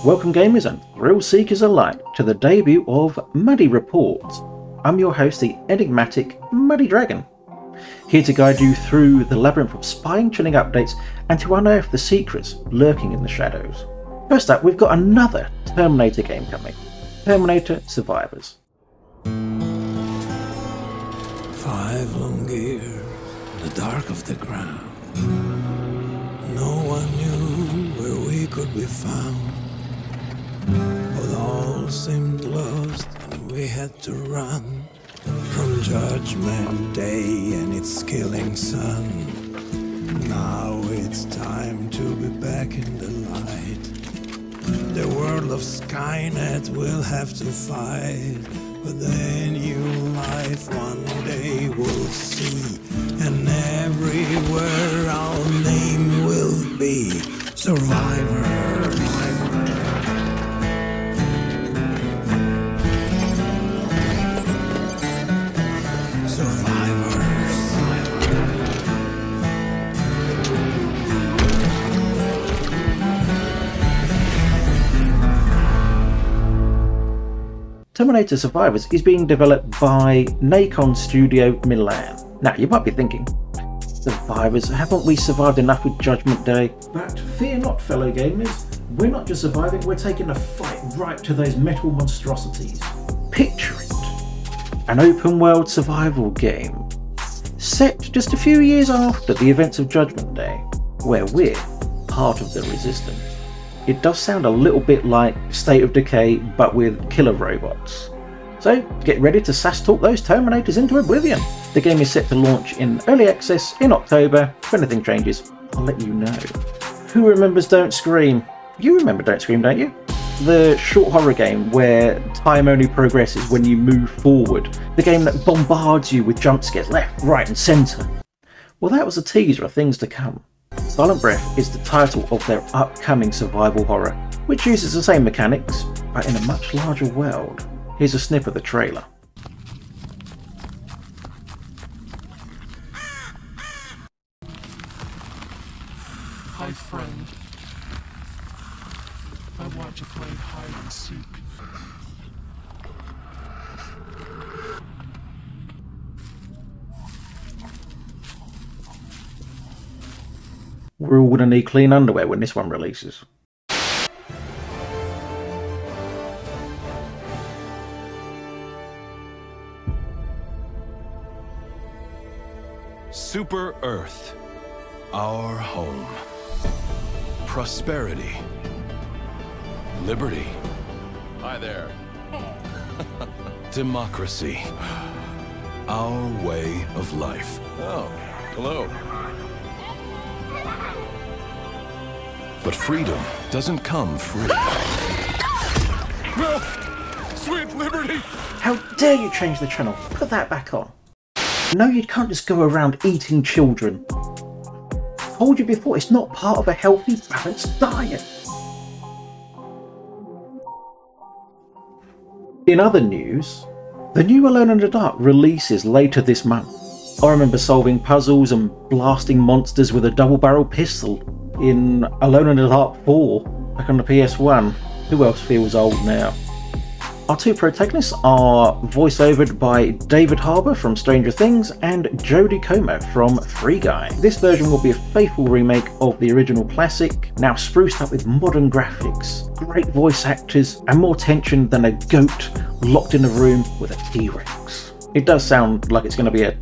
Welcome gamers and thrill seekers alike to the debut of Muddy Reports. I'm your host, the enigmatic Muddy Dragon, here to guide you through the labyrinth of spine-chilling updates and to unearth the secrets lurking in the shadows. First up, we've got another Terminator game coming, Terminator Survivors. 5 long years in the dark of the ground. No one knew where we could be found. But all seemed lost and we had to run from Judgment Day and its killing sun. Now it's time to be back in the light. The world of Skynet will have to fight, but then new life one day we'll see, and everywhere our name will be Survivors. Terminator Survivors is being developed by Nacon Studio Milan. Now you might be thinking, Survivors, haven't we survived enough with Judgment Day? But fear not, fellow gamers, we're not just surviving, we're taking a fight right to those metal monstrosities. Picture it, an open world survival game, set just a few years after the events of Judgment Day, where we're part of the Resistance. It does sound a little bit like State of Decay, but with killer robots. So get ready to sass talk those Terminators into oblivion. The game is set to launch in early access in October. If anything changes, I'll let you know. Who remembers Don't Scream? You remember Don't Scream, don't you? The short horror game where time only progresses when you move forward. The game that bombards you with jump scares left, right and centre. Well, that was a teaser of things to come. Silent Breath is the title of their upcoming survival horror, which uses the same mechanics, but in a much larger world. Here's a snip of the trailer. Hi friend, I want to play hide and seek. We're all going to need clean underwear when this one releases. Super Earth, our home. Prosperity. Liberty. Hi there. Democracy. Our way of life. Oh, hello. But freedom doesn't come free. No! Sweet liberty! How dare you change the channel? Put that back on. No, you can't just go around eating children. Told you before, it's not part of a healthy, balanced diet. In other news, the new Alone in the Dark releases later this month. I remember solving puzzles and blasting monsters with a double-barrel pistol in Alone in the Dark 4 back on the PS1. Who else feels old now? Our two protagonists are voice-overed by David Harbour from Stranger Things and Jodie Comer from Free Guy. This version will be a faithful remake of the original classic, now spruced up with modern graphics, great voice actors, and more tension than a goat locked in a room with a T-Rex. It does sound like it's going to be a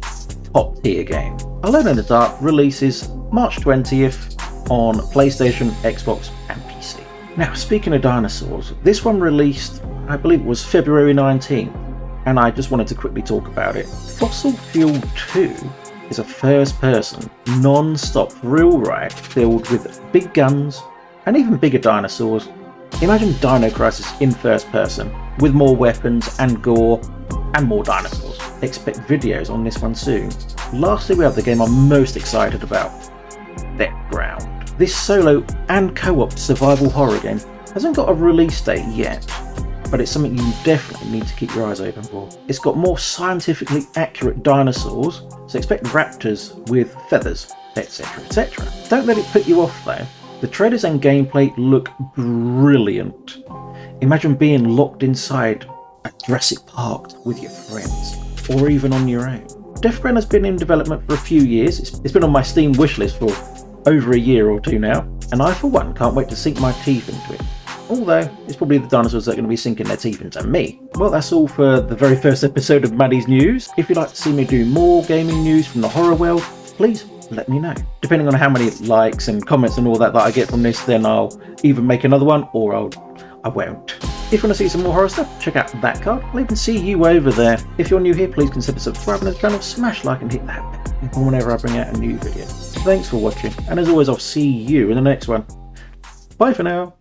top-tier game. Alone in the Dark releases March 20th on PlayStation, Xbox and PC. Now, speaking of dinosaurs, this one released, I believe it was February 19, and I just wanted to quickly talk about it. Fossil Fuel 2 is a first-person, non-stop thrill ride filled with big guns and even bigger dinosaurs. Imagine Dino Crisis in first person, with more weapons and gore and more dinosaurs. Expect videos on this one soon. Lastly, we have the game I'm most excited about, Deathground. This solo and co-op survival horror game hasn't got a release date yet, but it's something you definitely need to keep your eyes open for. It's got more scientifically accurate dinosaurs, so expect raptors with feathers, etc, etc. Don't let it put you off though. The trailers and gameplay look brilliant. Imagine being locked inside a Jurassic Park with your friends, or even on your own. Deathground has been in development for a few years. It's been on my Steam wishlist for over a year or two now, and I for one can't wait to sink my teeth into it. Although, it's probably the dinosaurs that are going to be sinking their teeth into me. Well, that's all for the very first episode of Maddie's News. If you'd like to see me do more gaming news from the horror world, please let me know. Depending on how many likes and comments and all that I get from this, then I'll either make another one or I won't. If you want to see some more horror stuff, check out that card. I'll even see you over there. If you're new here, please consider subscribing to the channel, smash like and hit that bell whenever I bring out a new video. Thanks for watching, and as always, I'll see you in the next one. Bye for now.